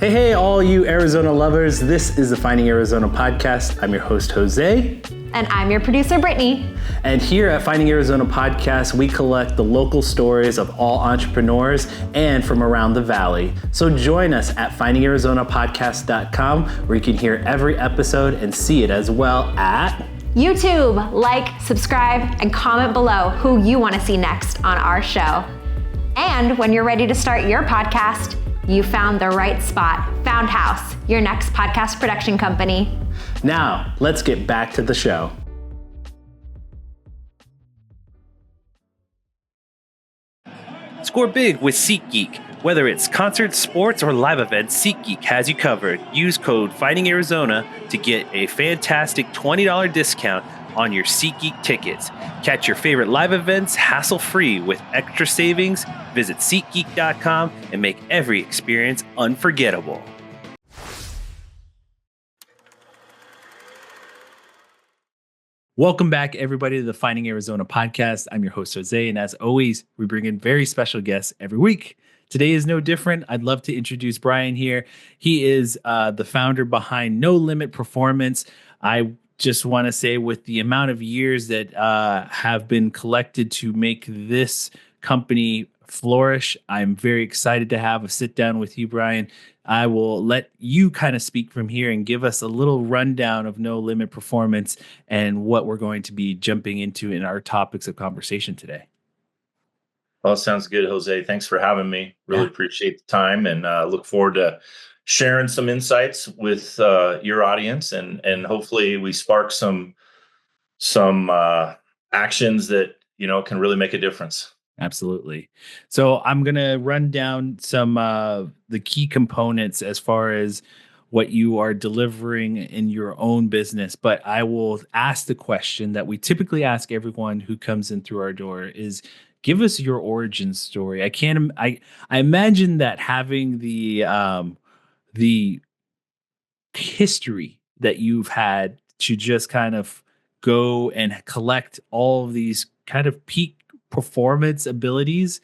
Hey, all you Arizona lovers. This is the Finding Arizona podcast. I'm your host, Jose. And I'm your producer, Brittany. And here at Finding Arizona podcast, we collect the local stories of all entrepreneurs and from around the valley. So join us at findingarizonapodcast.com, where you can hear every episode and see it as well at YouTube. Like, subscribe, and comment below who you want to see next on our show. And when you're ready to start your podcast, you found the right spot. Found House, your next podcast production company. Now, let's get back to the show. Score big with SeatGeek. Whether it's concerts, sports, or live events, SeatGeek has you covered. Use code FindingArizona to get a fantastic $20 discount on your SeatGeek tickets. Catch your favorite live events hassle-free with extra savings. Visit SeatGeek.com and make every experience unforgettable. Welcome back, everybody, to the Finding Arizona podcast. I'm your host, Jose, and as always, we bring in very special guests every week. Today is no different. I'd love to introduce Brian here. He is the founder behind Nolimit Performance. I just want to say, with the amount of years that have been collected to make this company flourish, I'm very excited to have a sit down with you, Brian. I will let you kind of speak from here and give us a little rundown of Nolimit Performance and what we're going to be jumping into in our topics of conversation today. Well, sounds good, Jose. Thanks for having me. Really appreciate the time and look forward to sharing some insights with your audience and hopefully we spark some actions that, can really make a difference. Absolutely. So I'm going to run down some the key components as far as what you are delivering in your own business. But I will ask the question that we typically ask everyone who comes in through our door is, give us your origin story. I imagine that having the history that you've had to just kind of go and collect all of these kind of peak performance abilities.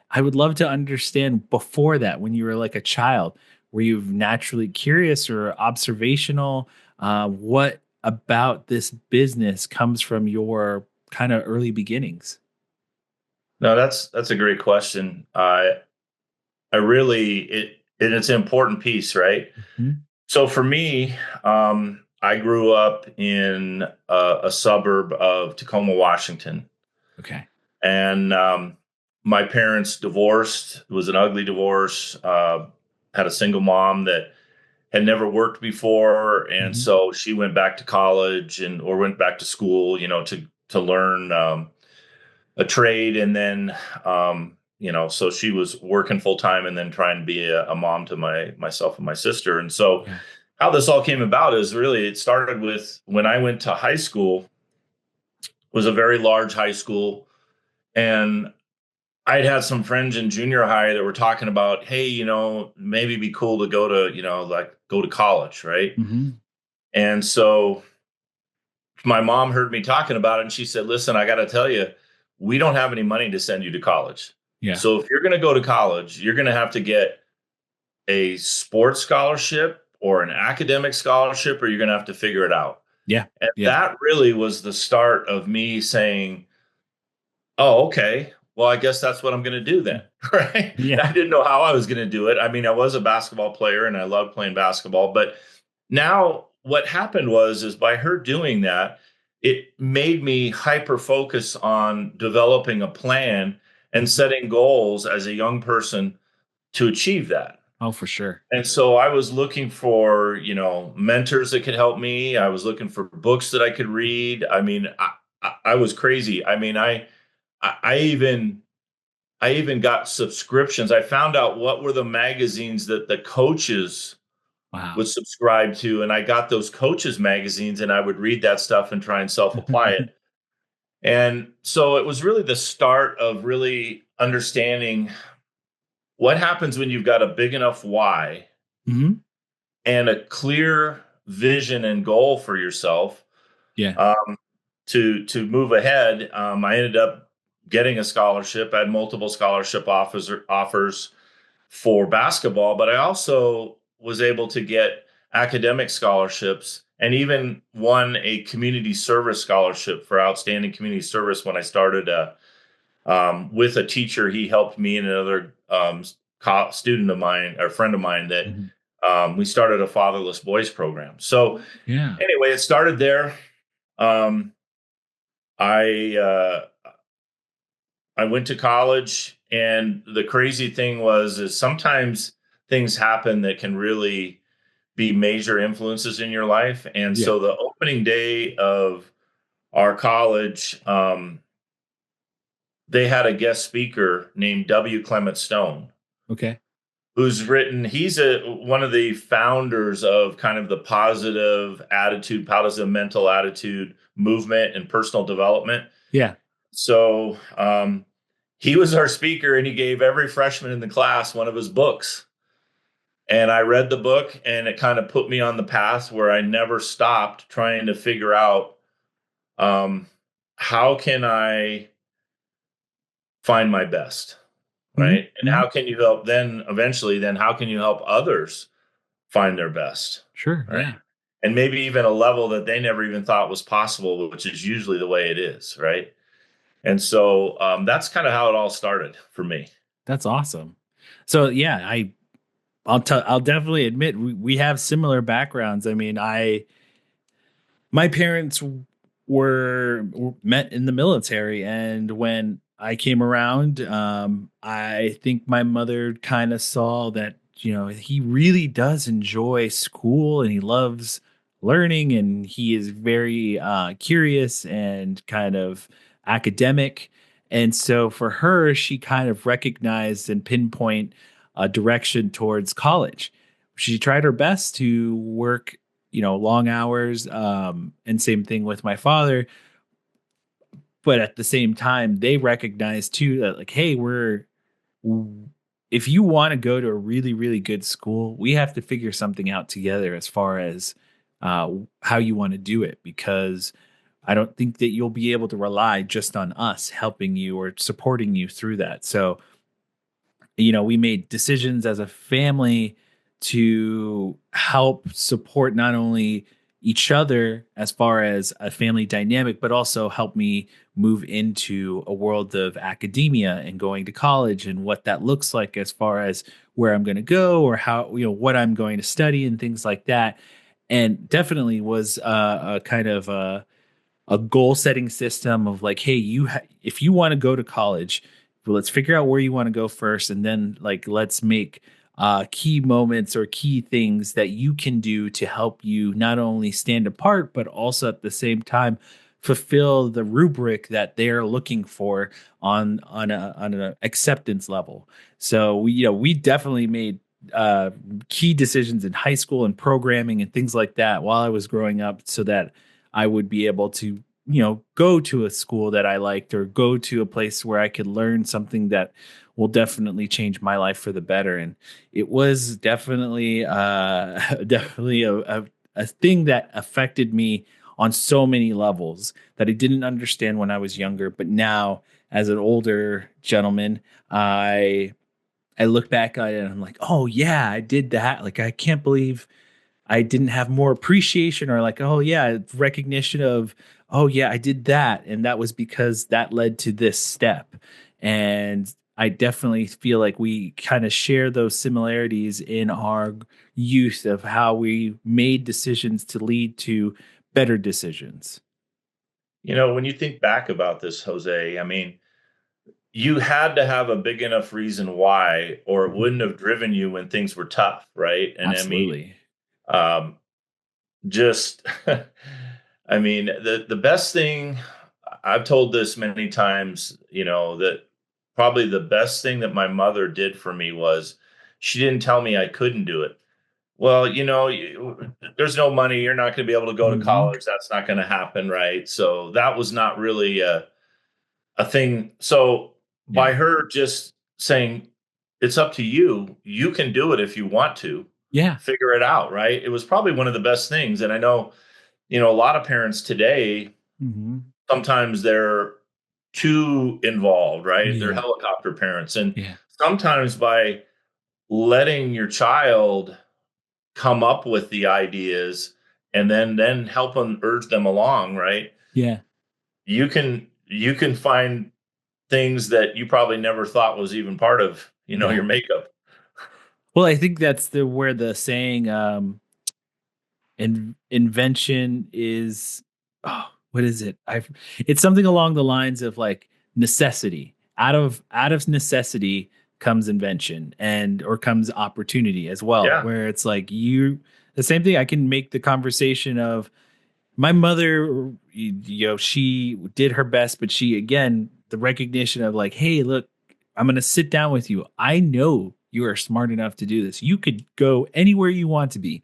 I would love to understand before that, when you were like a child, were you naturally curious or observational? What about this business comes from your kind of early beginnings? No, that's a great question. It's an important piece, right? Mm-hmm. So for me, I grew up in a suburb of Tacoma, Washington. Okay. And my parents divorced. It was an ugly divorce. Had a single mom that had never worked before, and so she went back to college or went back to school, to learn a trade, and then so she was working full time and then trying to be a mom to myself and my sister. And so how this all came about is really it started with when I went to high school. It was a very large high school. And I'd had some friends in junior high that were talking about, hey, maybe it'd be cool to go to, go to college, right? Mm-hmm. And so my mom heard me talking about it and she said, listen, I got to tell you, we don't have any money to send you to college. Yeah. So if you're going to go to college, you're going to have to get a sports scholarship or an academic scholarship, or you're going to have to figure it out. Yeah. And that really was the start of me saying, oh, okay. Well, I guess that's what I'm going to do then, right? Yeah. I didn't know how I was going to do it. I mean, I was a basketball player and I loved playing basketball. But now what happened is by her doing that, it made me hyper-focus on developing a plan and setting goals as a young person to achieve that. Oh, for sure. And so I was looking for, mentors that could help me. I was looking for books that I could read. I mean, I was crazy. I mean, I even got subscriptions. I found out what were the magazines that the coaches would subscribe to. And I got those coaches magazines and I would read that stuff and try and self-apply it. And so it was really the start of really understanding what happens when you've got a big enough why and a clear vision and goal for yourself to move ahead. I ended up getting a scholarship. I had multiple scholarship offers for basketball, but I also was able to get academic scholarships and even won a community service scholarship for outstanding community service when I started with a teacher. He helped me and another student of mine, or friend of mine, that Mhm. we started a fatherless boys program. So Yeah. anyway, it started there. Um, I I went to college, and the crazy thing was is sometimes things happen that can really be major influences in your life. And Yeah. so the opening day of our college, they had a guest speaker named W. Clement Stone, Okay. who's written. He's one of the founders of kind of the positive attitude, positive mental attitude movement and personal development. Yeah. So he was our speaker, and he gave every freshman in the class one of his books. And I read the book, and it kind of put me on the path where I never stopped trying to figure out, um, how can I find my best, Mhm. right? And Mhm. how can you help then eventually, then how can you help others find their best, Sure. right? Yeah. And maybe even a level that they never even thought was possible, which is usually the way it is, right? And so that's kind of how it all started for me. That's awesome. So yeah, I'll definitely admit we have similar backgrounds. I mean, my parents were met in the military, and when I came around, I think my mother kind of saw that, he really does enjoy school and he loves learning, and he is very curious and kind of academic. And so for her, she kind of recognized and pinpoint a direction towards college. She tried her best to work, long hours, and same thing with my father. But at the same time, they recognize too that, like, hey, if you want to go to a really, really good school, we have to figure something out together as far as how you want to do it, because I don't think that you'll be able to rely just on us helping you or supporting you through that. So, we made decisions as a family to help support not only each other as far as a family dynamic, but also help me move into a world of academia and going to college and what that looks like as far as where I'm going to go or how, what I'm going to study and things like that. And definitely was a kind of a goal setting system of like, hey, if you want to go to college, well, let's figure out where you want to go first, and then like let's make key moments or key things that you can do to help you not only stand apart but also at the same time fulfill the rubric that they're looking for on an acceptance level. So we definitely made uh key decisions in high school and programming and things like that while I was growing up, so that I would be able to, go to a school that I liked or go to a place where I could learn something that will definitely change my life for the better. And it was definitely, definitely a thing that affected me on so many levels that I didn't understand when I was younger. But now, as an older gentleman, I look back at it and I'm like, oh yeah, I did that. Like, I can't believe I didn't have more appreciation or like, oh yeah, recognition of, oh yeah, I did that. And that was because that led to this step. And I definitely feel like we kind of share those similarities in our youth of how we made decisions to lead to better decisions. When you think back about this, Jose, I mean, you had to have a big enough reason why, or it Mhm. wouldn't have driven you when things were tough, right? And I mean, Absolutely. um, just, I mean, the best thing, I've told this many times, that probably the best thing that my mother did for me was she didn't tell me I couldn't do it. Well, there's no money. You're not going to be able to go to Hmm. college. That's not going to happen, right? So that was not really a thing. So by Yeah. her just saying, it's up to you, you can do it if you want to, Yeah. figure it out, right? It was probably one of the best things. And I know, a lot of parents today, Hmm. sometimes they're too involved, right? They're Yeah. helicopter parents. And Yeah. sometimes by letting your child come up with the ideas and then help them urge them along, right? Yeah. You can find things that you probably never thought was even part of, Yeah. your makeup. Well, I think that's the where the saying invention is, oh, what is it? I've It's something along the lines of like necessity. Out of necessity comes invention, and or comes opportunity as well, Yeah. where it's like you the same thing. I can make the conversation of my mother, she did her best, but she, again, the recognition of like, hey, look, I'm going to sit down with you. I know you are smart enough to do this. You could go anywhere you want to be.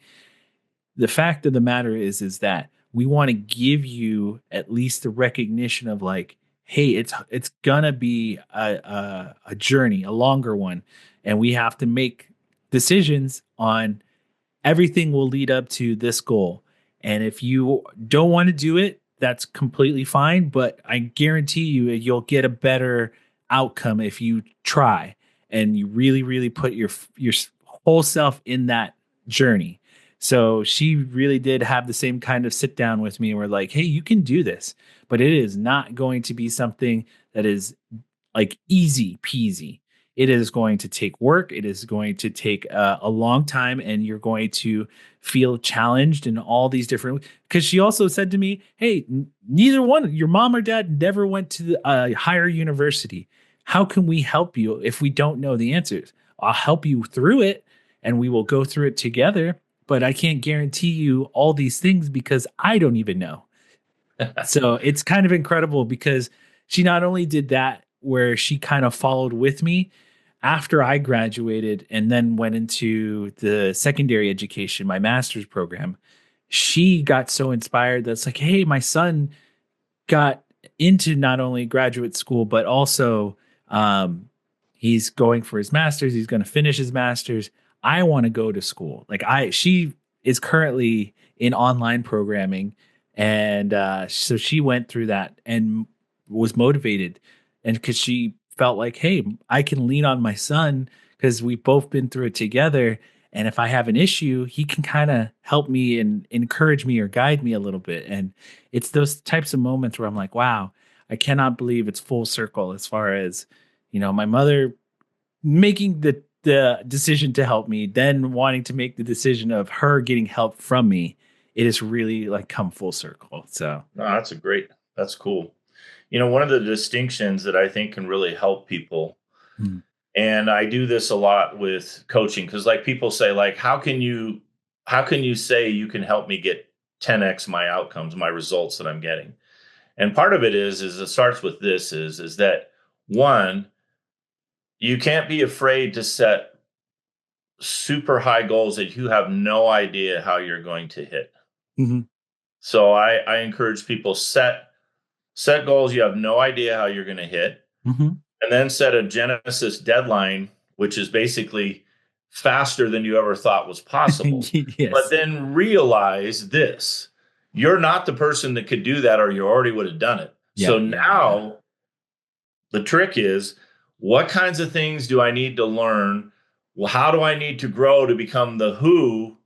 The fact of the matter is that we want to give you at least the recognition of like, hey, it's gonna be a journey, a longer one, and we have to make decisions on everything will lead up to this goal. And if you don't want to do it, that's completely fine. But I guarantee you'll get a better outcome if you try and you really, really put your whole self in that journey. So she really did have the same kind of sit down with me. And we're like, hey, you can do this, but it is not going to be something that is like easy peasy. It is going to take work. It is going to take a long time, and you're going to feel challenged in all these different. Because she also said to me, "Hey, neither one, your mom or dad, never went to a higher university. How can we help you if we don't know the answers? I'll help you through it, and we will go through it together. But I can't guarantee you all these things because I don't even know." So it's kind of incredible because she not only did that, where she kind of followed with me after I graduated and then went into the secondary education, my master's program. She got so inspired that's like, hey, my son got into not only graduate school, but also he's going for his master's. He's going to finish his master's. I want to go to school. She is currently in online programming. And so she went through that and was motivated. And because she felt like, hey, I can lean on my son because we've both been through it together. And if I have an issue, he can kind of help me and encourage me or guide me a little bit. And it's those types of moments where I'm like, wow, I cannot believe it's full circle as far as, my mother making the decision to help me, then wanting to make the decision of her getting help from me. It has really like come full circle. So, No, that's cool. One of the distinctions that I think can really help people, mm, and I do this a lot with coaching, because like people say, like, how can you say you can help me get 10x my outcomes, my results that I'm getting? And part of it is it starts with this is that one, you can't be afraid to set super high goals that you have no idea how you're going to hit. mhm, So I encourage people, set goals you have no idea how you're going to hit, mhm. and then set a Genesis deadline, which is basically faster than you ever thought was possible. But Yes. then realize this: you're not the person that could do that, or you already would have done it. Yeah. So Yeah. Yeah. now the trick is, what kinds of things do I need to learn? Well, how do I need to grow to become the who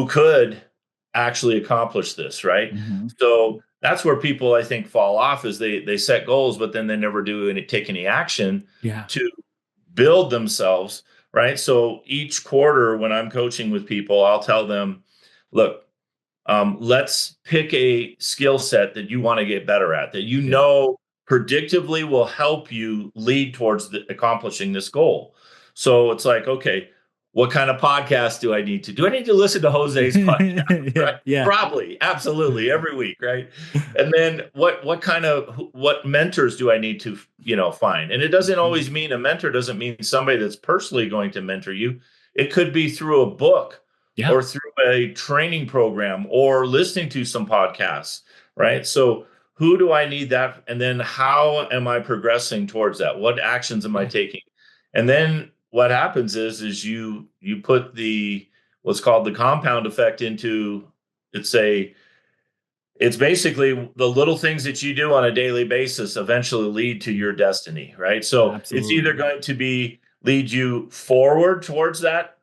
could actually accomplish this, right? Mhm. So that's where people, I think, fall off, is they set goals, but then they never take any action Yeah. to build themselves, right? So each quarter when I'm coaching with people, I'll tell them, look, let's pick a skill set that you want to get better at, that Yeah. predictively will help you lead towards accomplishing this goal. So it's like, okay, what kind of podcast do I need to do? I need to listen to Jose's podcast, right? Yeah. Yeah. Probably, absolutely, every week, right? And then what mentors do I need to find? And it doesn't Mhm. always mean a mentor doesn't mean somebody that's personally going to mentor you. It could be through a book, Yeah. or through a training program, or listening to some podcasts, right? So who do I need that? And then how am I progressing towards that? What actions am I Yeah. taking? And then what happens is you put the what's called the compound effect into it's a it's basically the little things that you do on a daily basis eventually lead to your destiny, right? So it's either Absolutely. going to be lead you forward towards that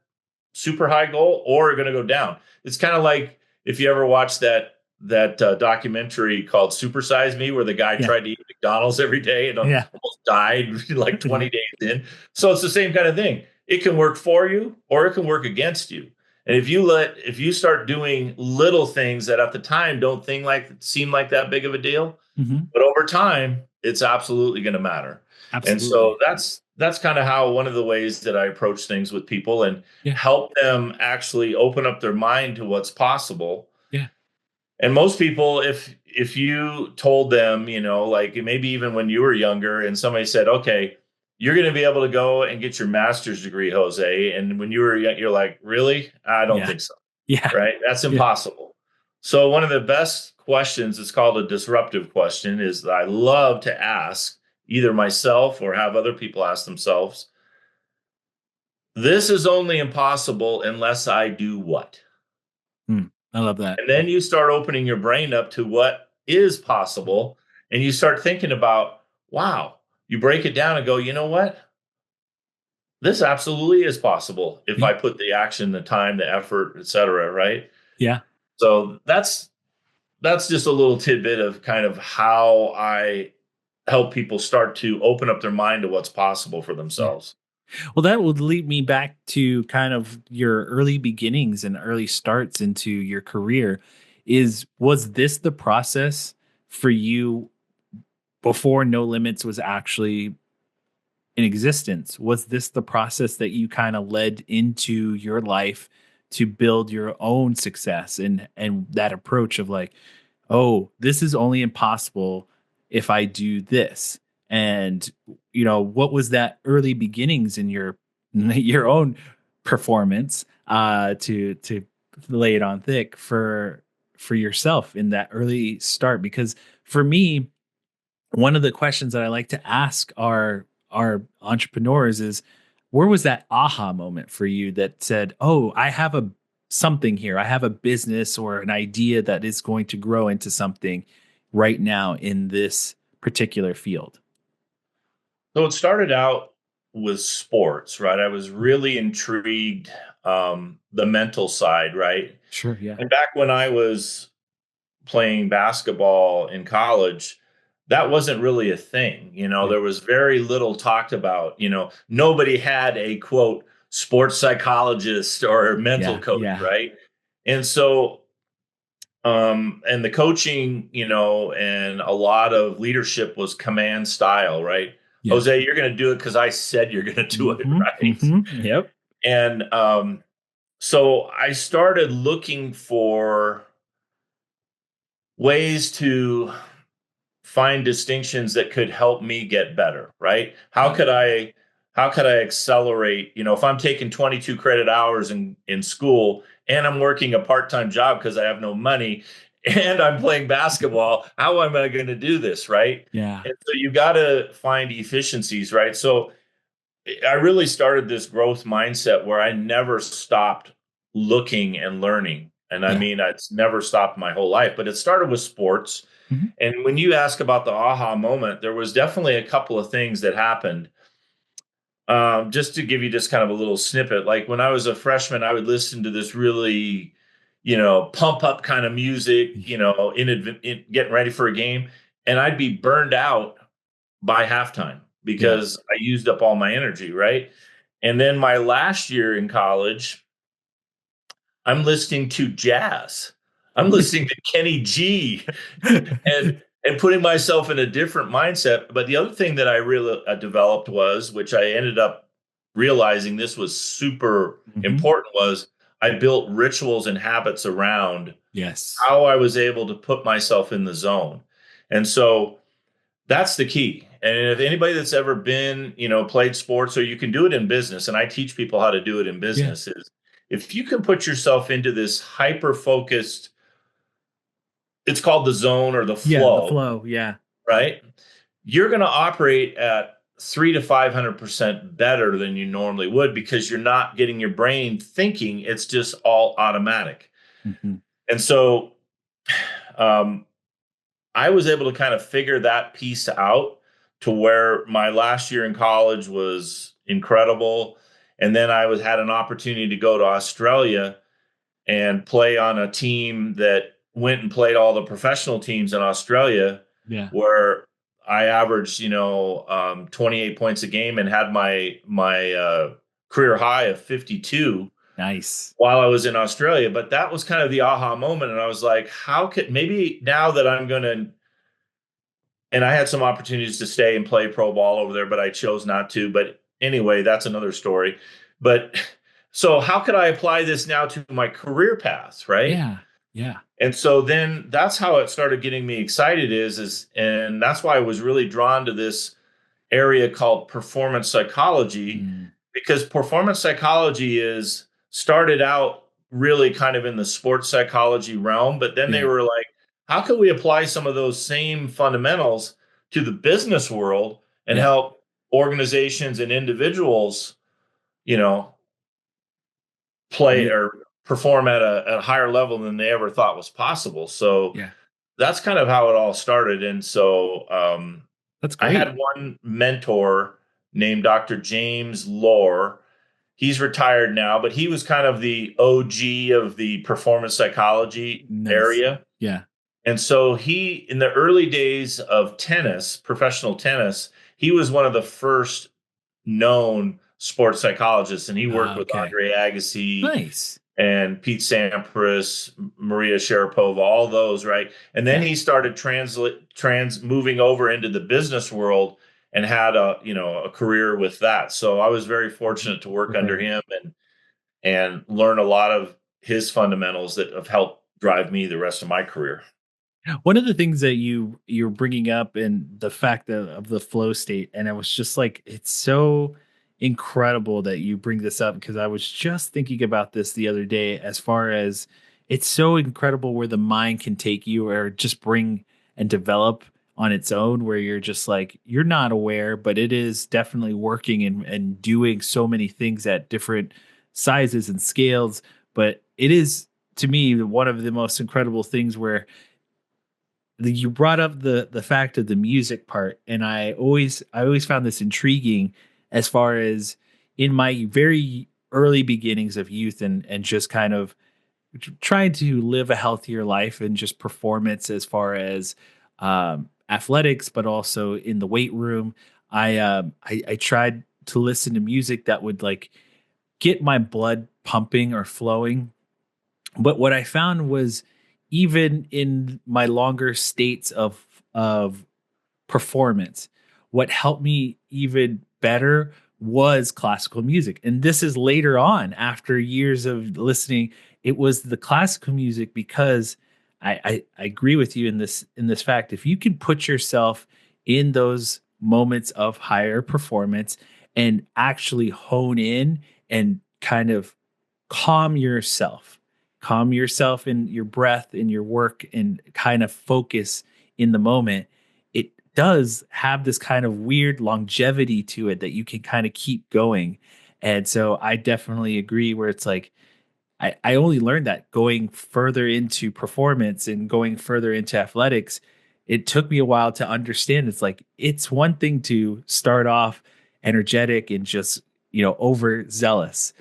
super high goal or you're going to go down. It's kind of like if you ever watch that documentary called Super Size Me, where the guy Yeah. tried to eat McDonald's every day and Yeah. almost died like Yeah. 20 days in. So it's the same kind of thing. It can work for you or it can work against you. And if you start doing little things that at the time don't seem like that big of a deal, Hmm. but over time, it's absolutely going to matter. And so Absolutely. that's kind of how one of the ways that I approach things with people and Yeah. help them actually open up their mind to what's possible. Yeah. And most people, if you told them, like maybe even when you were younger and somebody said, okay, you're going to be able to go and get your master's degree, Jose. And when you were young, you're like, really? I don't Yeah. think so. Yeah. Right? That's Yeah. impossible. So one of the best questions, it's called a disruptive question, is that I love to ask either myself or have other people ask themselves, this is only impossible unless I do what? I love that. And then you start opening your brain up to what is possible. And you start thinking about, wow, you break it down and go, you know what? This absolutely is possible if Yeah. I put the action, the time, the effort, et cetera, right? Yeah. So that's just a little tidbit of kind of how I help people start to open up their mind to what's possible for Yeah. themselves. Well, that would lead me back to kind of your early beginnings and early starts into your career. Was this the process for you before No Limits was actually in existence? Was this the process that you kind of led into your life to build your own success and that approach of like, oh, this is only impossible if I do this? And what was that early beginnings in your your own performance to lay it on thick for yourself in that early start? Because for me, one of the questions that I like to ask our entrepreneurs is, where was that aha moment for you that said, "Oh, I have a something here. I have a business or an idea that is going to grow into something right now in this particular field." So it started out with sports, right? I was really intrigued, the mental side, right? Sure. Yeah. And back when I was playing basketball in college, that wasn't really a thing. Yeah. There was very little talked about. Nobody had a quote sports psychologist or mental Yeah. coach, Yeah. right? And so, and the coaching, and a lot of leadership was command style, right? Yeah. Jose, you're going to do it because I said you're going to do it, Hmm. right? Hmm. Yep. And so I started looking for ways to find distinctions that could help me get better, right? Yeah. How could I accelerate, if I'm taking 22 credit hours in school and I'm working a part-time job because I have no money and I'm playing basketball, how am I going to do this, right? Yeah. And so you got to find efficiencies, right? So I really started this growth mindset where I never stopped looking and learning. And I Yeah. mean, it's never stopped my whole life, but it started with sports. Hmm. And when you ask about the aha moment, there was definitely a couple of things that happened. Just to give you just kind of a little snippet, like when I was a freshman, I would listen to this really, pump up kind of music, in getting ready for a game, and I'd be burned out by halftime Yeah. because I used up all my energy, right? And then my last year in college, I'm listening to jazz. I'm listening to Kenny G and putting myself in a different mindset. But the other thing that I really developed was, which I ended up realizing this was super Hmm. important, was I built rituals and habits around Yes. how I was able to put myself in the zone. And so that's the key. And if anybody that's ever been, played sports, or you can do it in business, and I teach people how to do it in Yeah. business, is if you can put yourself into this hyper focused, it's called the zone or the Yeah. The flow, flow. Yeah. right? You're going to operate at 300 to 500% better than you normally would because you're not getting your brain thinking. It's just all automatic. Hmm. And so, um, I was able to kind of figure that piece out to where my last year in college was incredible. And then I had an opportunity to go to Australia and play on a team that went and played all the professional teams in Australia, Yeah. where I averaged, 28 points a game and had my career high of 52 Nice. while I was in Australia. But that was kind of the aha moment, and I was like, how could maybe now that I'm going to, and I had some opportunities to stay and play pro ball over there, but I chose not to. But anyway, that's another story. But so how could I apply this now to my career path, right? Yeah. Yeah. And so then that's how it started getting me excited and that's why I was really drawn to this area called performance psychology, Mm, because performance psychology is started out really kind of in the sports psychology realm, but then they yeah. were like, how can we apply some of those same fundamentals to the business world and Yeah. help organizations and individuals, you know, play Re- or perform at a higher level than they ever thought was possible. So yeah. that's kind of how it all started. And so That's I great. had one mentor named Dr. James Lohr. He's retired now, but he was kind of the OG of the performance psychology Nice. area. Yeah. And so in the early days of tennis, professional tennis, he was one of the first known sports psychologists, and he worked with Okay. Andre Agassi Nice. and Pete Sampras, Maria Sharapova, all those, right? And then Yeah. he started moving over into the business world and had a career with that. So I was very fortunate to work under Right. him and learn a lot of his fundamentals that have helped drive me the rest of my career. One of the things that you're bringing up and the fact of the flow state, and I was just like, it's so incredible that you bring this up because I was just thinking about this the other day. As far as it's so incredible where the mind can take you, or just bring and develop on its own, where you're just like you're not aware, but it is definitely working and doing so many things at different sizes and scales. But it is, to me, one of the most incredible things where you brought up the fact of the music part, and I always found this intriguing, as far as in my very early beginnings of youth, and just kind of trying to live a healthier life and just performance, as far as athletics, but also in the weight room. I tried to listen to music that would like get my blood pumping or flowing, but what I found was, even in my longer states of performance, what helped me even better was classical music. And this is later on, after years of listening, it was the classical music, because I agree with you in this fact. If you can put yourself in those moments of higher performance and actually hone in and kind of calm yourself, calm yourself in your breath, in your work, and kind of focus in the moment, it does have this kind of weird longevity to it that you can kind of keep going. And so I definitely agree, where it's like I only learned that going further into performance and going further into athletics. It took me a while to understand. It's like, it's one thing to start off energetic and just, overzealous,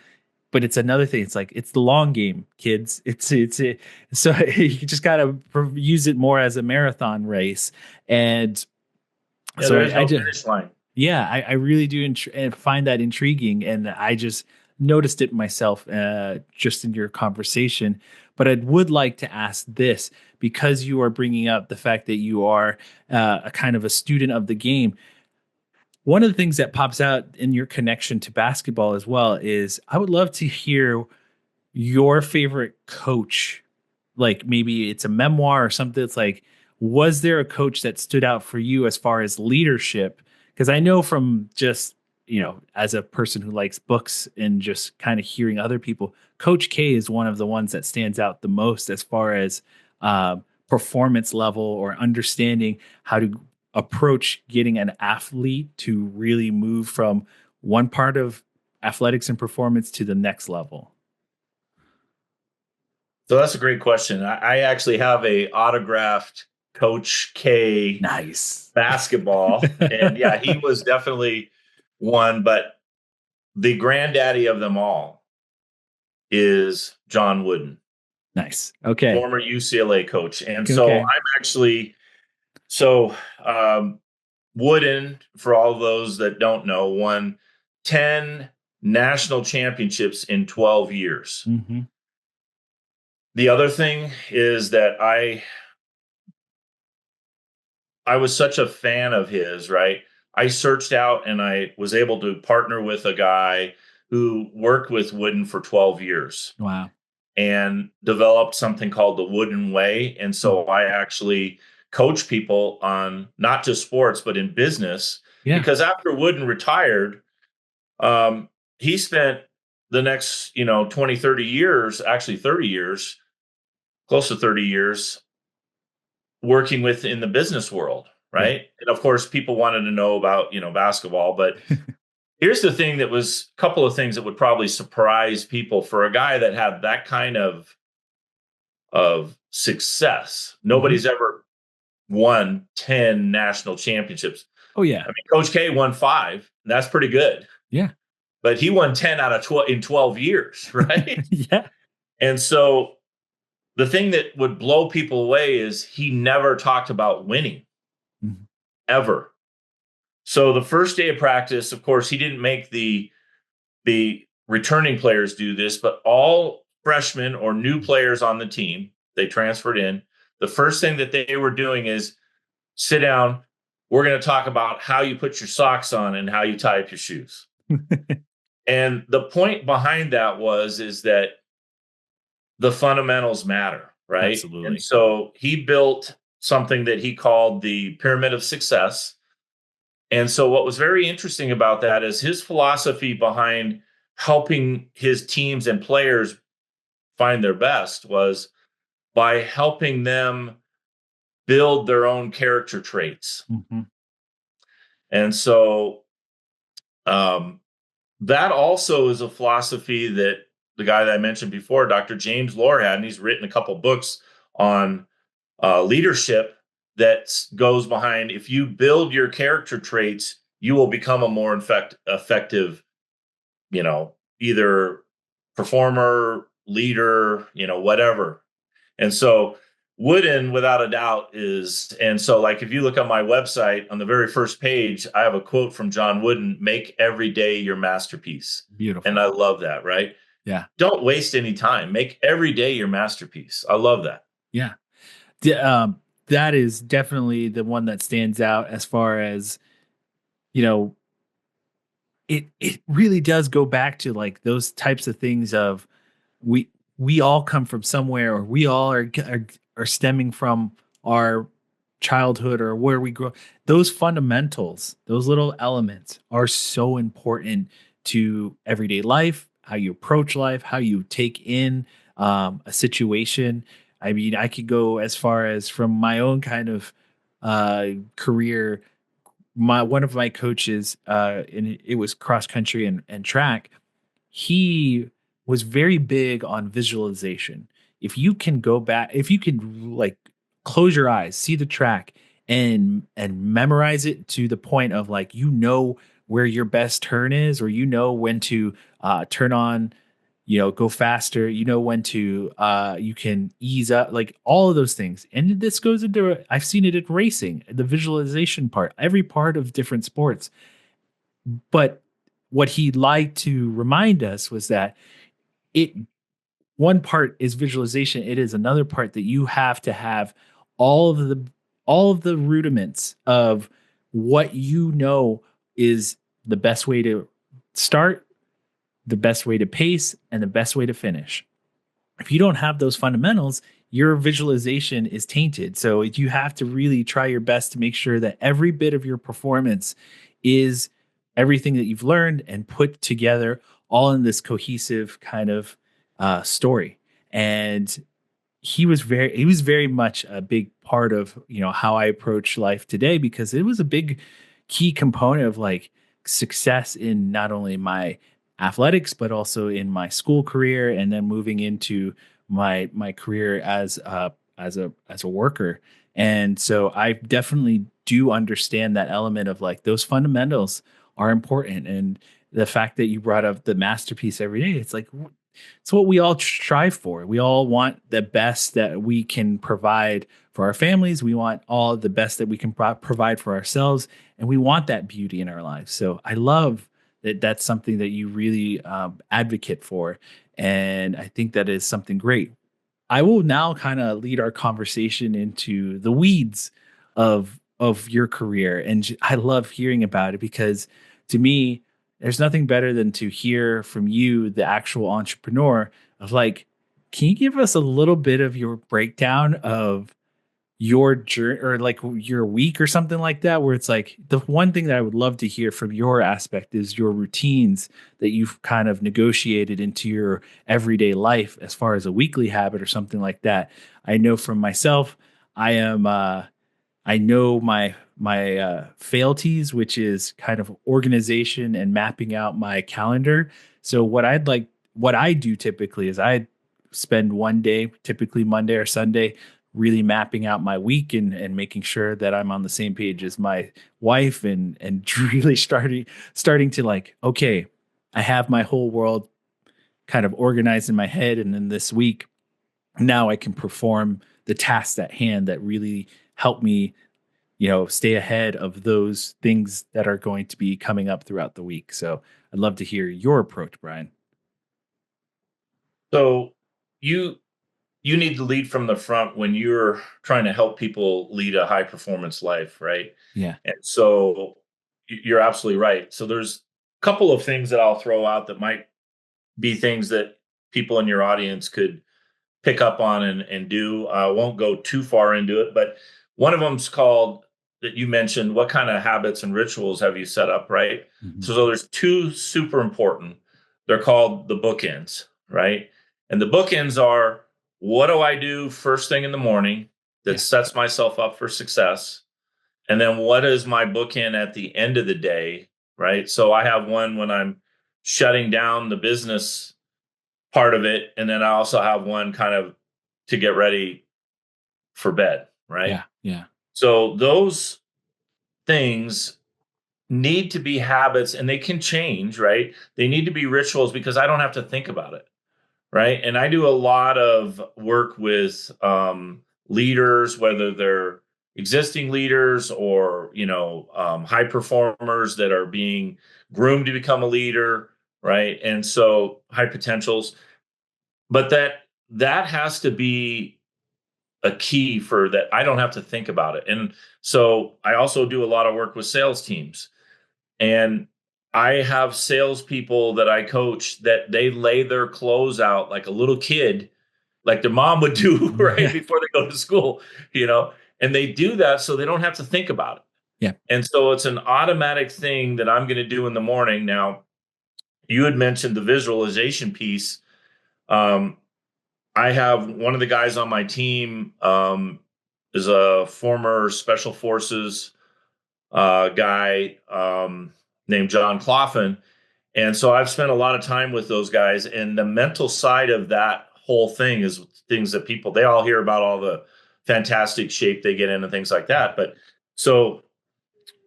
but it's another thing. It's like, it's the long game, kids. So you just gotta use it more as a marathon race. And Yeah, so there is I no just, finish line. yeah, I really do and find that intriguing, and I just noticed it myself, just in your conversation. But I would like to ask this, because you are bringing up the fact that you are a kind of a student of the game. One of the things that pops out in your connection to basketball as well is, I would love to hear your favorite coach. Like, maybe it's a memoir or something. It's like, was there a coach that stood out for you as far as leadership? Because I know from just, as a person who likes books and just kind of hearing other people, Coach K is one of the ones that stands out the most, as far as performance level, or understanding how to approach getting an athlete to really move from one part of athletics and performance to the next level. So that's a great question. I actually have a autographed Coach K Nice. basketball, and yeah, he was definitely one. But the granddaddy of them all is John Wooden, Nice. Okay. former UCLA coach. And so Okay. I'm actually, so Wooden, for all those that don't know, won 10 national championships in 12 years. Mm-hmm. The other thing is that I was such a fan of his, right? I searched out and I was able to partner with a guy who worked with Wooden for 12 years Wow. and developed something called the Wooden Way. And so I actually coach people on not just sports, but in business. Yeah. Because after Wooden retired, he spent the next, 20, 30 years, actually 30 years, close to 30 years, working within the business world, Yeah. right? And of course, people wanted to know about, basketball, but here's the thing that was a couple of things that would probably surprise people for a guy that had that kind of success. Nobody's ever won 10 national championships. Oh yeah. I mean, Coach K won 5. That's pretty good. Yeah. But he won 10 out of 12 in 12 years, right? Yeah. And so the thing that would blow people away is he never talked about winning Mhm. ever. So the first day of practice, of course, he didn't make the returning players do this, but all freshmen or new players on the team, they transferred in. The first thing that they were doing is sit down. We're going to talk about how you put your socks on and how you tie up your shoes. And the point behind that is that the fundamentals matter, right? Absolutely. And so he built something that he called the pyramid of success. And so what was very interesting about that is his philosophy behind helping his teams and players find their best was by helping them build their own character traits. Mm-hmm. And so that also is a philosophy that the guy that I mentioned before, Dr. James Lohr, had, and he's written a couple books on leadership that goes behind, if you build your character traits, you will become a more effective, either performer, leader, whatever. And so Wooden, without a doubt, is, and so like if you look on my website on the very first page, I have a quote from John Wooden: "Make every day your masterpiece." Beautiful. And I love that, right? Yeah. Don't waste any time. Make every day your masterpiece. I love that. Yeah. That is definitely the one that stands out as far as, it really does go back to like those types of things of we all come from somewhere, or we all are stemming from our childhood or where we grow. Those fundamentals, those little elements are so important to everyday life, how you approach life, how you take in a situation. I mean, I could go as far as from my own kind of career. One of my coaches, and it was cross country and track. He was very big on visualization. If you can go back, if you can like close your eyes, see the track and memorize it to the point of like, where your best turn is, or when to turn on, go faster, when to you can ease up, like all of those things. And this goes into, I've seen it in racing, the visualization part, every part of different sports. But what he liked to remind us was that it one part is visualization. It is another part that you have to have all of the rudiments of what is the best way to start, the best way to pace, and the best way to finish. If you don't have those fundamentals, your visualization is tainted. So you have to really try your best to make sure that every bit of your performance is everything that you've learned and put together all in this cohesive kind of story. And he was very much a big part of, how I approach life today, because it was a big key component of like success in not only my athletics, but also in my school career, and then moving into my career as a worker. And so I definitely do understand that element of like those fundamentals are important. And the fact that you brought up the masterpiece every day, it's like it's what we all strive for. We all want the best that we can provide for our families. We want all the best that we can provide for ourselves, and we want that beauty in our lives. So I love that that's something that you really advocate for, and I think that is something great. I will now kind of lead our conversation into the weeds of your career, and I love hearing about it because to me, there's nothing better than to hear from you, the actual entrepreneur, of like, can you give us a little bit of your breakdown of your journey or like your week or something like that, where it's like the one thing that I would love to hear from your aspect is your routines that you've kind of negotiated into your everyday life as far as a weekly habit or something like that. I know from myself, I am I know my failties, which is kind of organization and mapping out my calendar. So what I do typically is I spend one day, typically Monday or Sunday, really mapping out my week and making sure that I'm on the same page as my wife and really starting to like, okay, I have my whole world kind of organized in my head. And then this week, now I can perform the tasks at hand that really help me, stay ahead of those things that are going to be coming up throughout the week. So I'd love to hear your approach, Brian. So you you need to lead from the front when you're trying to help people lead a high performance life, right? Yeah. And so you're absolutely right. So there's a couple of things that I'll throw out that might be things that people in your audience could pick up on and do. I won't go too far into it, but one of them's called that you mentioned. What kind of habits and rituals have you set up, right? Mhm. So there's two super important. They're called the bookends, right? And the bookends are, what do I do first thing in the morning that Yeah. sets myself up for success? And then what is my bookend at the end of the day, right? So I have one when I'm shutting down the business part of it. And then I also have one kind of to get ready for bed, right? Yeah. Yeah. So those things need to be habits and they can change, right? They need to be rituals because I don't have to think about it, right? And I do a lot of work with leaders, whether they're existing leaders or, high performers that are being groomed to become a leader, right? And so high potentials, but that has to be a key for that. I don't have to think about it. And so I also do a lot of work with sales teams. And I have salespeople that I coach that they lay their clothes out like a little kid, like their mom would do right Yeah. before they go to school, you know, and they do that so they don't have to think about it. Yeah. And so it's an automatic thing that I'm going to do in the morning. Now, you had mentioned the visualization piece. Um, I have one of the guys on my team is a former special forces guy named John Cloughan. And so I've spent a lot of time with those guys. And the mental side of that whole thing is things that people, they all hear about all the fantastic shape they get in and things like that. But so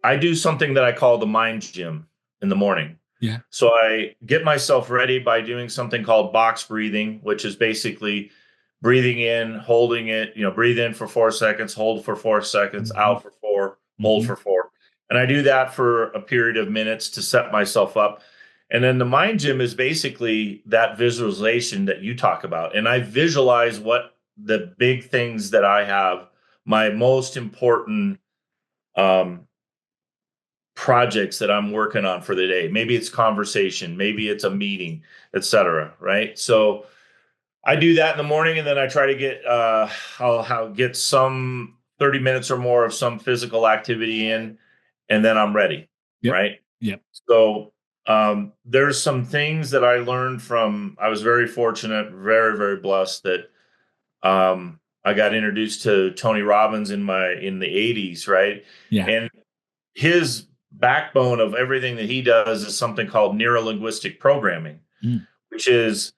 I do something that I call the mind gym in the morning. Yeah. So I get myself ready by doing something called box breathing, which is basically breathing in, holding it, breathe in for 4 seconds, hold for 4 seconds, Hmm. out for four, hold Hmm. for four. And I do that for a period of minutes to set myself up. And then the mind gym is basically that visualization that you talk about. And I visualize what the big things that I have, my most important um, projects that I'm working on for the day. Maybe it's conversation, maybe it's a meeting, etc. Right. So I do that in the morning, and then I try to get I'll get some 30 minutes or more of some physical activity in, and then I'm ready. Yep. Right. Yep. So there's some things that I learned from. I was very fortunate, very very blessed that I got introduced to Tony Robbins in the 80s, right? Yeah. And his backbone of everything that he does is something called neuro-linguistic programming, Mm. which is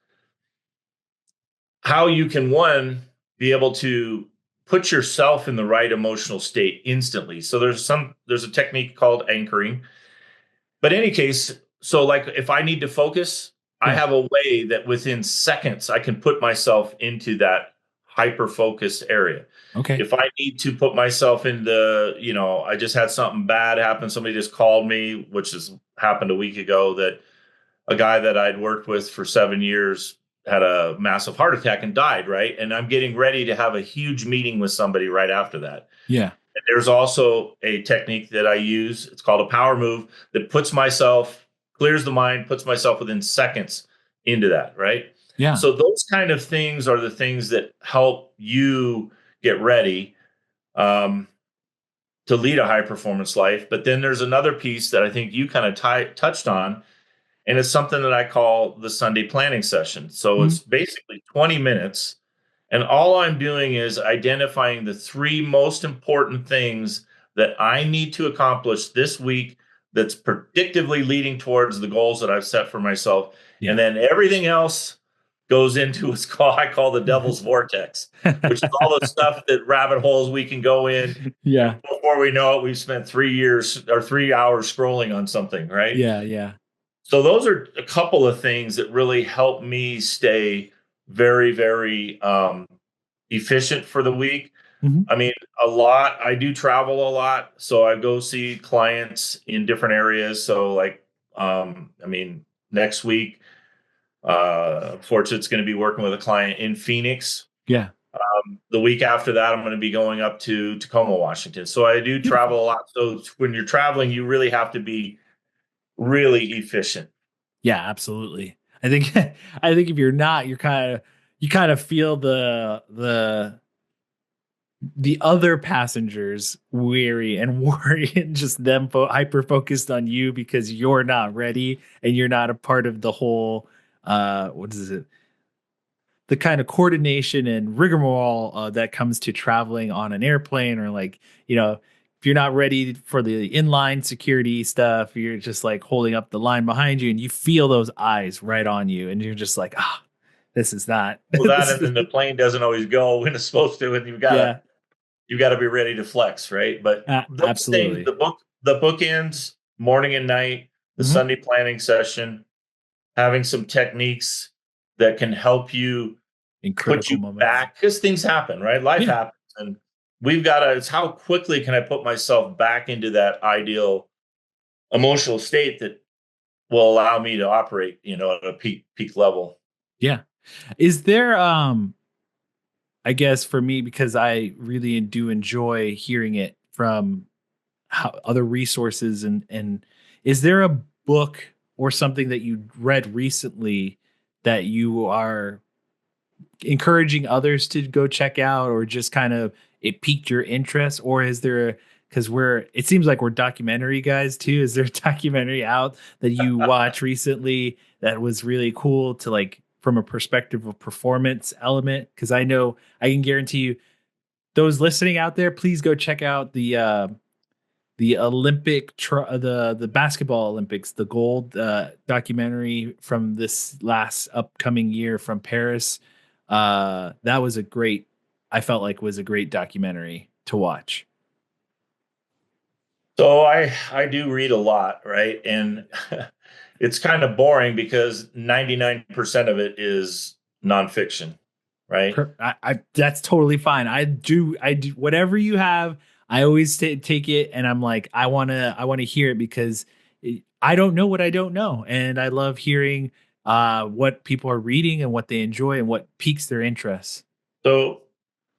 how you can, one, be able to put yourself in the right emotional state instantly. So there's a technique called anchoring. But in any case, so like if I need to focus, I Yeah. have a way that within seconds I can put myself into that hyper focused area. Okay. If I need to put myself into, I just had something bad happen. Somebody just called me, which has happened a week ago, that a guy that I'd worked with for 7 years had a massive heart attack and died, right? And I'm getting ready to have a huge meeting with somebody right after that. Yeah. And there's also a technique that I use. It's called a power move that clears the mind, puts myself within seconds into that, right? Yeah. So those kind of things are the things that help you get ready um, to lead a high performance life. But then there's another piece that I think you kind of touched on, and it's something that I call the Sunday planning session. So Mhm. it's basically 20 minutes. And all I'm doing is identifying the three most important things that I need to accomplish this week that's predictively leading towards the goals that I've set for myself. And Yeah. then everything else goes into I call the devil's vortex, which is all the stuff that rabbit holes we can go in. Yeah. And before we know it, we've spent 3 years or 3 hours scrolling on something, right? Yeah. Yeah. So those are a couple of things that really help me stay very, very efficient for the week. Mhm. I mean, I do travel a lot. So I go see clients in different areas. So like, next week, fortunately, it's going to be working with a client in Phoenix. Yeah. The week after that, I'm going to be going up to Tacoma, Washington. So I do Beautiful. travel a lot. So when you're traveling, you really have to be really efficient. Yeah, absolutely. I think I think if you're not, you kind of feel the other passengers weary and worry and just them hyper focused on you because you're not ready and you're not a part of the whole what is it, the kind of coordination and rigmarole that comes to traveling on an airplane, or like, if you're not ready for the inline security stuff, you're just like holding up the line behind you and you feel those eyes right on you and you're just like, this is not Well, that this and is then the plane doesn't always go when it's supposed to, and yeah. you gotta be ready to flex, right? But those things, Absolutely. the bookends, morning and night, the Hmm. Sunday planning session, having some techniques that can help you In put critical you moments. back because things happen, right? Life Yeah. happens, and it's how quickly can I put myself back into that ideal emotional state that will allow me to operate, at a peak level. Yeah. Is there I guess for me, because I really do enjoy hearing it from other resources, and is there a book or something that you read recently that you are encouraging others to go check out, or just kind of it piqued your interest? Or is there, because it seems like we're documentary guys too, is there a documentary out that you watched recently that was really cool to, like, from a perspective of performance element? Because I know I can guarantee you, those listening out there, please go check out the the basketball Olympics, the gold documentary from this last upcoming year from Paris. That was I felt like was a great documentary to watch. So I do read a lot, right? And it's kind of boring because 99% of it is nonfiction, right? That's totally fine. I do whatever you have. I always take it, and I'm like, I want to hear it because I don't know what I don't know, and I love hearing what people are reading and what they enjoy and what piques their interest. So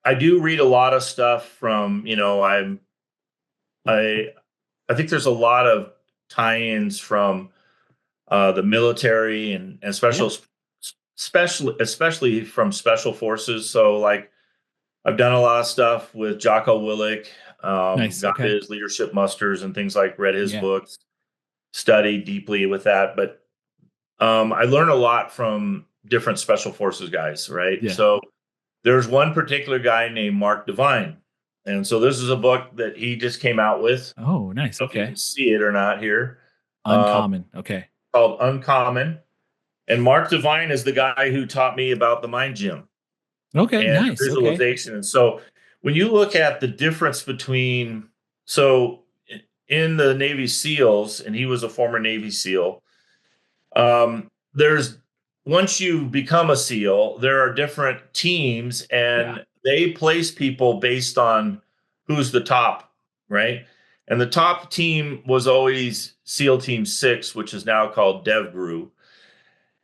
I do read a lot of stuff from, I I think there's a lot of tie-ins from the military and Yeah, especially from special forces. So like I've done a lot of stuff with Jocko Willick, nice. got Okay, his leadership musters and things, like read his yeah, books, studied deeply with that. But I learn a lot from different special forces guys, right? yeah. So there's one particular guy named Mark Devine. And so this is a book that he just came out with. Oh, nice. I don't know if you can Okay, see it or not here. Uh, uncommon. Okay, Called Uncommon. And Mark Devine is the guy who taught me about the mind gym okay, and nice. Okay, visualization. And so when you look at the difference between, so in the Navy SEALs, and he was a former Navy SEAL, There's once you become a SEAL, there are different teams Yeah. and they place people based on who's the top, right? And the top team was always SEAL Team 6, which is now called DevGru.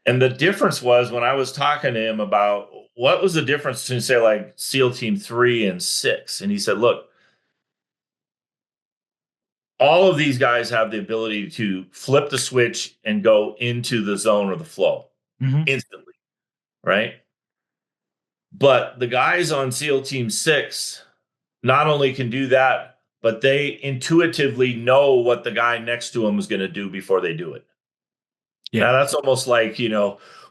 And the difference was when I was talking to him about what was the difference between, say, like SEAL Team 3 and 6. And he said, look, all of these guys have the ability to flip the switch and go into the zone or the flow Hmm. instantly, right? But the guys on SEAL Team 6 not only can do that, but they intuitively know what the guy next to them is going to do before they do it. Yeah. Now that's almost like,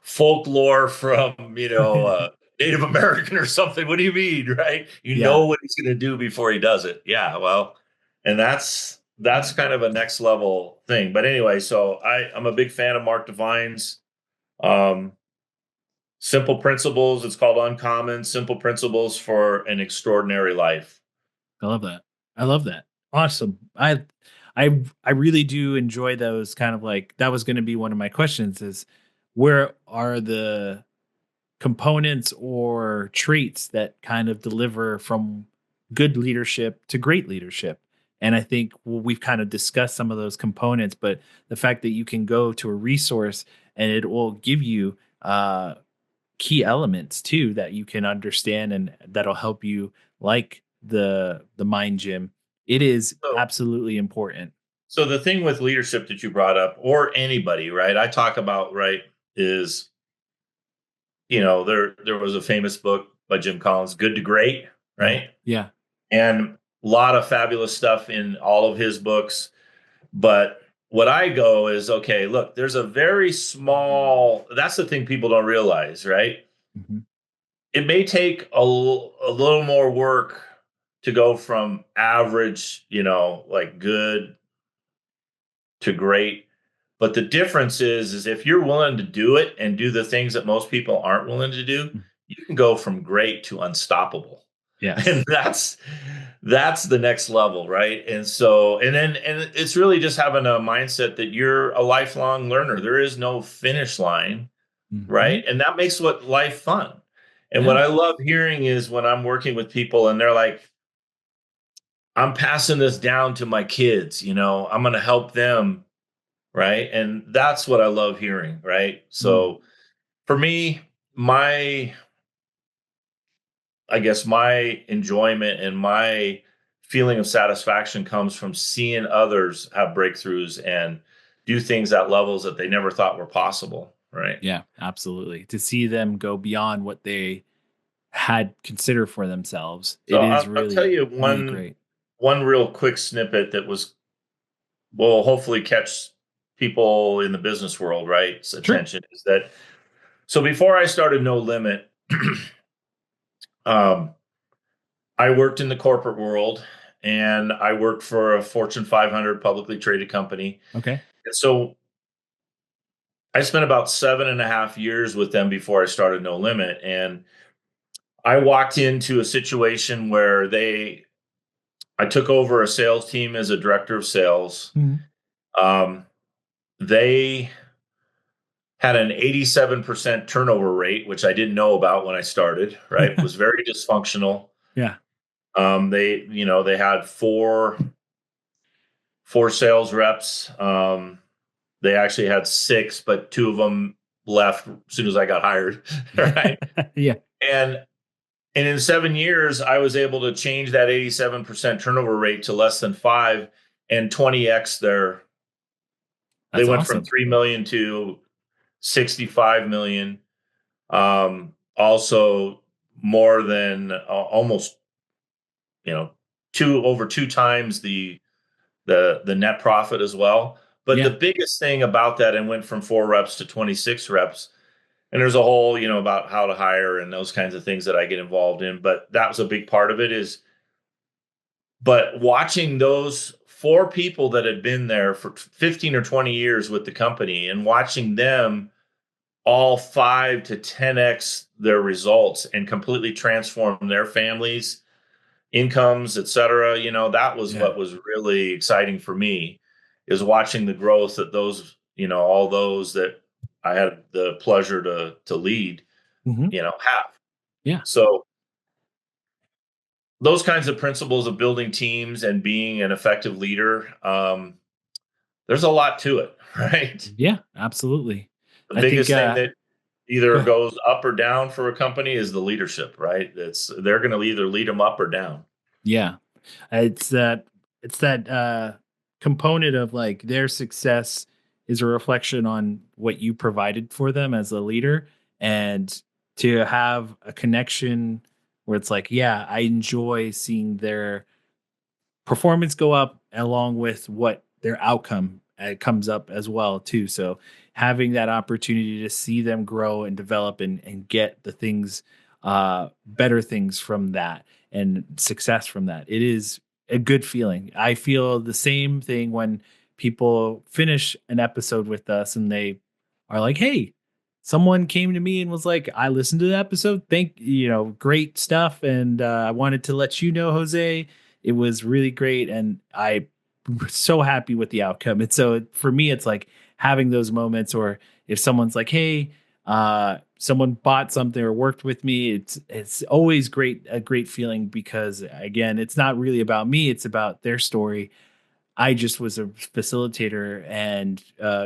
folklore from, Native American or something. What do you mean, right? You Yeah. know what he's going to do before he does it. Yeah, well, and that's kind of a next level thing. But anyway, so I'm a big fan of Mark Devine's um, Simple Principles. It's called Uncommon Simple Principles for an Extraordinary Life. I love that. I love that. Awesome. I really do enjoy those kind of like that was going to be one of my questions is where are the components or traits that kind of deliver from good leadership to great leadership. And I think we've kind of discussed some of those components, but the fact that you can go to a resource and it will give you key elements too that you can understand and that'll help you, like the mind gym. It is So, absolutely important. so the thing with leadership that you brought up, or anybody, right? I talk about, right, is there was a famous book by Jim Collins, Good to Great, Yeah. right? Yeah. And a lot of fabulous stuff in all of his books. But what I go is, okay, look, there's a very small, that's the thing people don't realize, right? Mhm. It may take a little more work to go from average, like good to great. But the difference is if you're willing to do it and do the things that most people aren't willing to do, Mm. you can go from great to unstoppable. And Yes. that's the next level, right? And it's really just having a mindset that you're a lifelong learner. There is no finish line, Mhm. right? And that makes what life fun. And what Yeah. I love hearing is when I'm working with people and they're like, I'm passing this down to my kids, I'm going to help them, right? And that's what I love hearing, right? Mm. So for me, my I guess my enjoyment and my feeling of satisfaction comes from seeing others have breakthroughs and do things at levels that they never thought were possible, right? Yeah, absolutely. To see them go beyond what they had considered for themselves, So it is I'll tell really, you really one great. one real quick snippet that will hopefully catch people in the business world, right's Sure. attention is that so before I started No Limit, um, I worked in the corporate world and I worked for a Fortune 500 publicly traded company. Okay. And so I spent about 7.5 years with them before I started No Limit. And I walked into a situation where I took over a sales team as a director of sales. Mhm. Um, they had an 87% turnover rate, which I didn't know about when I started, right? It was very dysfunctional. Yeah. They had four sales reps. They actually had six, but two of them left as soon as I got hired. Right. Yeah. And and in 7 years, I was able to change that 87% turnover rate to less than five and 20x they That's went from awesome. 3 million to 65 million. Also more than almost, you know, two times the net profit as well. But the Yeah. biggest thing about that, and went from 4 reps to 26 reps. And there's a whole, about how to hire and those kinds of things that I get involved in. But that was a big part of it but watching those four people that had been there for 15 or 20 years with the company and watching them all 5 to 10x their results and completely transform their families, incomes, et cetera, that was Yeah. what was really exciting for me is watching the growth that those, all those that I had the pleasure to lead, Hmm. have. Yeah. So those kinds of principles of building teams and being an effective leader, there's a lot to it, right? Yeah, absolutely. The I think, biggest thing that go either ahead. goes up or down for a company is the leadership, right? They're going to either lead them up or down. Yeah. It's that component of like their success is a reflection on what you provided for them as a leader, and to have a connection where it's like, yeah, I enjoy seeing their performance go up along with what their outcome comes up as well too. So having that opportunity to see them grow and develop and get the things, better things from that and success from that, it is a good feeling. I feel the same thing when people finish an episode with us and they are like, hey, someone came to me and was like, I listened to the episode, great stuff, and I wanted to let you know, Jose, it was really great, and I was so happy with the outcome. And so for me, it's like having those moments, or if someone's like, "Hey, someone bought something or worked with me," it's always a great feeling, because again, it's not really about me; it's about their story. I just was a facilitator and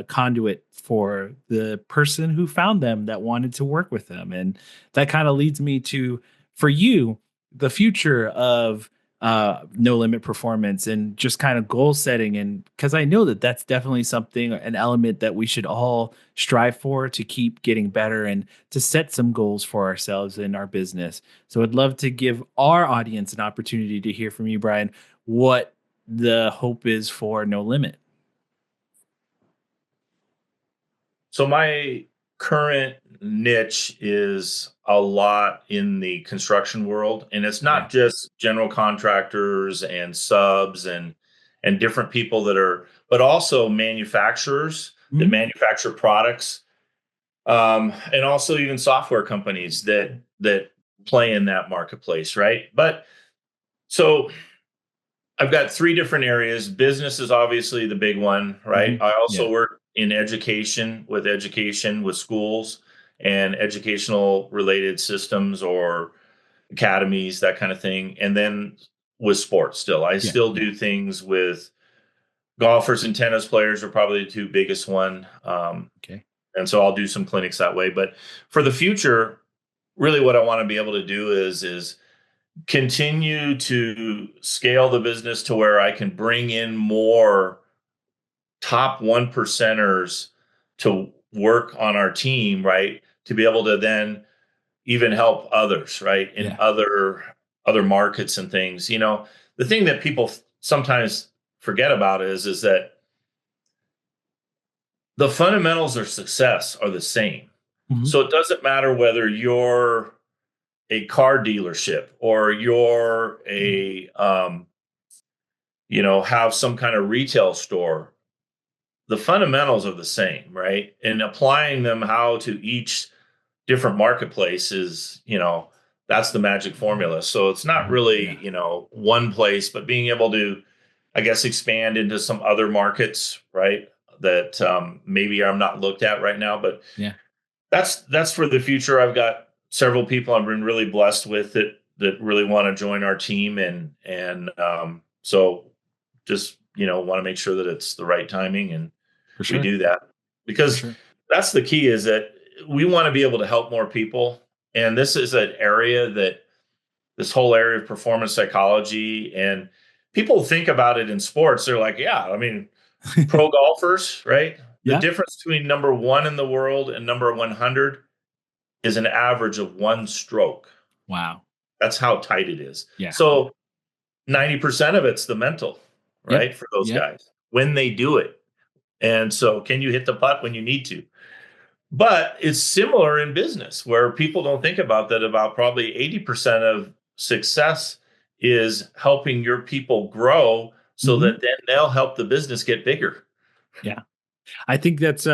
conduit for the person who found them that wanted to work with them. And that kind of leads me to, for you, the future of No Limit Performance and just kind of goal setting. And because I know that that's definitely something, an element that we should all strive for, to keep getting better and to set some goals for ourselves in our business. So I'd love to give our audience an opportunity to hear from you, Brian, what the hope is for No Limit. So my current niche is a lot in the construction world, and it's Okay. not just general contractors and subs and different people that are, but also manufacturers that Mhm. manufacture products, and also even software companies that play in that marketplace, right? But so I've got three different areas. Business is obviously the big one, right? Mhm. I Yeah. also work in education with schools and educational related systems or academies, that kind of thing. And then with sports still. I Yeah. still Yeah. do things with golfers and tennis players are probably the two biggest one. Okay. And so I'll do some clinics that way. But for the future, really what I want to be able to do is continue to scale the business to where I can bring in more top one percenters to work on our team, right? To be able to then even help others, right? In Yeah. other markets and things. The thing that people sometimes forget about is that the fundamentals of success are the same. Mhm. So it doesn't matter whether you're a car dealership or you're have some kind of retail store. The fundamentals are the same, right? And applying them how to each different marketplace is, that's the magic formula. So it's not really, Yeah. one place, but being able to, I guess, expand into some other markets, right? That maybe I'm not looked at right now, but Yeah. that's for the future. I've got several people I've been really blessed with that really want to join our team, and so just want to make sure that it's the right timing and For we sure. do that For because sure. that's the key is that we want to be able to help more people, and this is an area that this whole area of performance psychology, and people think about it in sports, they're like, yeah, I mean, pro golfers, right? The Yeah. difference between number one in the world and number 100 is an average of one stroke. Wow. That's how tight it is. Yeah. So 90% of it's the mental, Yep. right? For those Yep. guys when they do it. And so, can you hit the putt when you need to? But it's similar in business where people don't think about that. About probably 80% of success is helping your people grow so Mhm. that then they'll help the business get bigger. Yeah. I think that's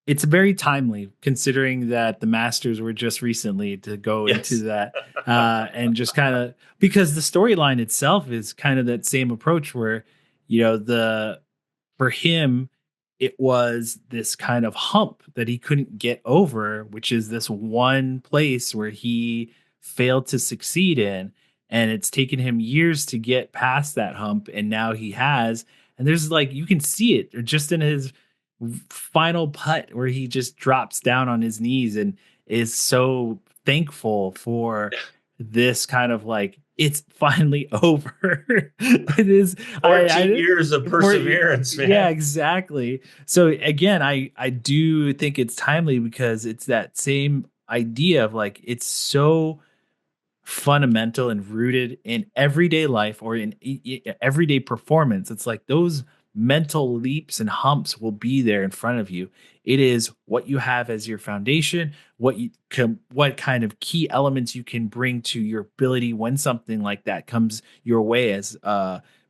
it's very timely, considering that the Masters were just recently to go into Yes. that, and just kind of, because the storyline itself is kind of that same approach where, the for him, it was this kind of hump that he couldn't get over, which is this one place where he failed to succeed in. And it's taken him years to get past that hump. And now he has. And there's like, you can see it just in his final putt where he just drops down on his knees and is so thankful for this kind of like, it's finally over. It is 14 years of perseverance, man. Yeah, exactly. So again, I do think it's timely because it's that same idea of like, it's so fundamental and rooted in everyday life or in everyday performance. It's like those mental leaps and humps will be there in front of you. It is what you have as your foundation, what kind of key elements you can bring to your ability when something like that comes your way as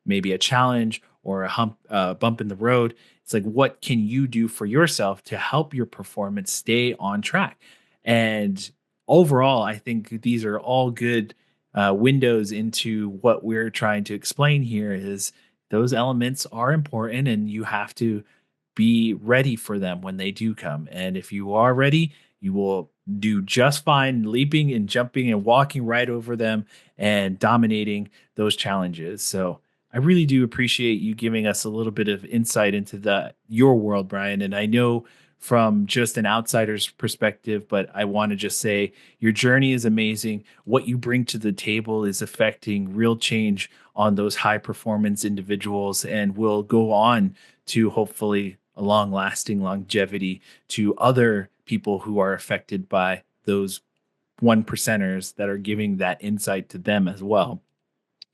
maybe a challenge or a bump in the road. It's like, what can you do for yourself to help your performance stay on track? And overall, I think these are all good windows into what we're trying to explain here is those elements are important and you have to be ready for them when they do come. And if you are ready, you will do just fine leaping and jumping and walking right over them and dominating those challenges. So I really do appreciate you giving us a little bit of insight into your world, Brian. And I know from just an outsider's perspective, but I want to just say your journey is amazing. What you bring to the table is affecting real change on those high performance individuals and will go on to hopefully a long lasting longevity to other people who are affected by those 1%ers that are giving that insight to them as well.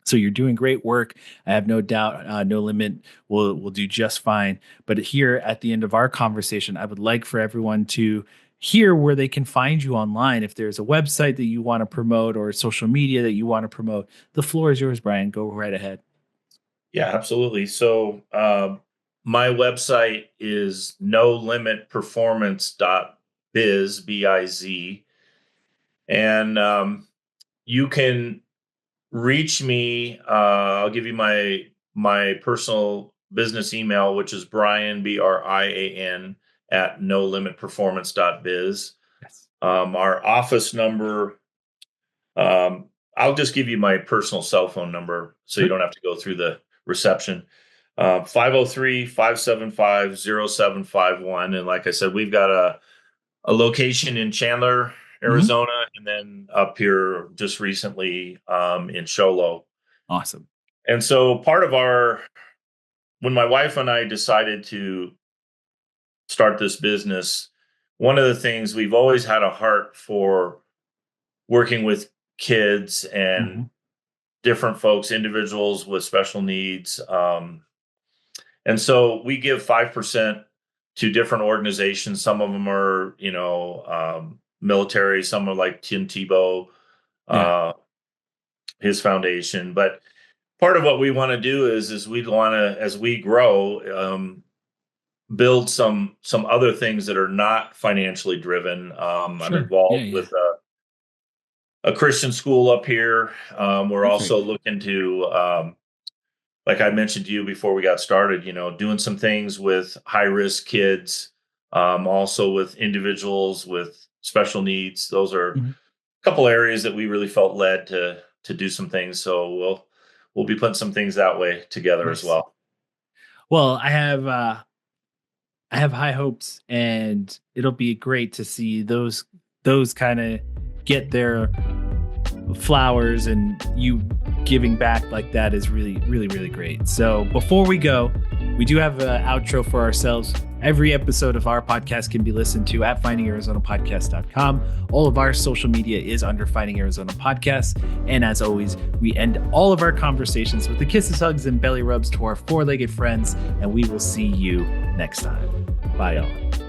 So you're doing great work. I have no doubt Nolimit will do just fine. But here at the end of our conversation, I would like for everyone to hear where they can find you online. If there's a website that you want to promote or social media that you want to promote, the floor is yours, Brian. Go right ahead. Yeah, absolutely. So my website is nolimitperformance.biz, B-I-Z. And you can reach me. I'll give you my personal business email, which is Brian, Brian, at nolimitperformance.biz. Yes. Our office number, I'll just give you my personal cell phone number so you don't have to go through the reception. 503-575-0751. And like I said, we've got a location in Chandler, Arizona, and then up here just recently in Sholo. Awesome. And so when my wife and I decided to start this business, one of the things we've always had a heart for working with kids and different folks, individuals with special needs. And so we give 5% to different organizations. Some of them are, military, some are like Tim Tebow, his foundation. But part of what we want to do is we want to, as we grow, build some other things that are not financially driven. I'm involved with a Christian school up here. We're also looking to, like I mentioned to you before we got started, doing some things with high-risk kids, also with individuals with special needs. Those are a couple areas that we really felt led to do some things. So we'll be putting some things that way together as well. Well, I have high hopes, and it'll be great to see those kind of get their flowers, and you giving back like that is really, really, really great. So before we go, we do have an outro for ourselves. Every episode of our podcast can be listened to at findingarizonapodcast.com. All of our social media is under Finding Arizona Podcast. And as always, we end all of our conversations with the kisses, hugs, and belly rubs to our four-legged friends. And we will see you next time. Bye, y'all.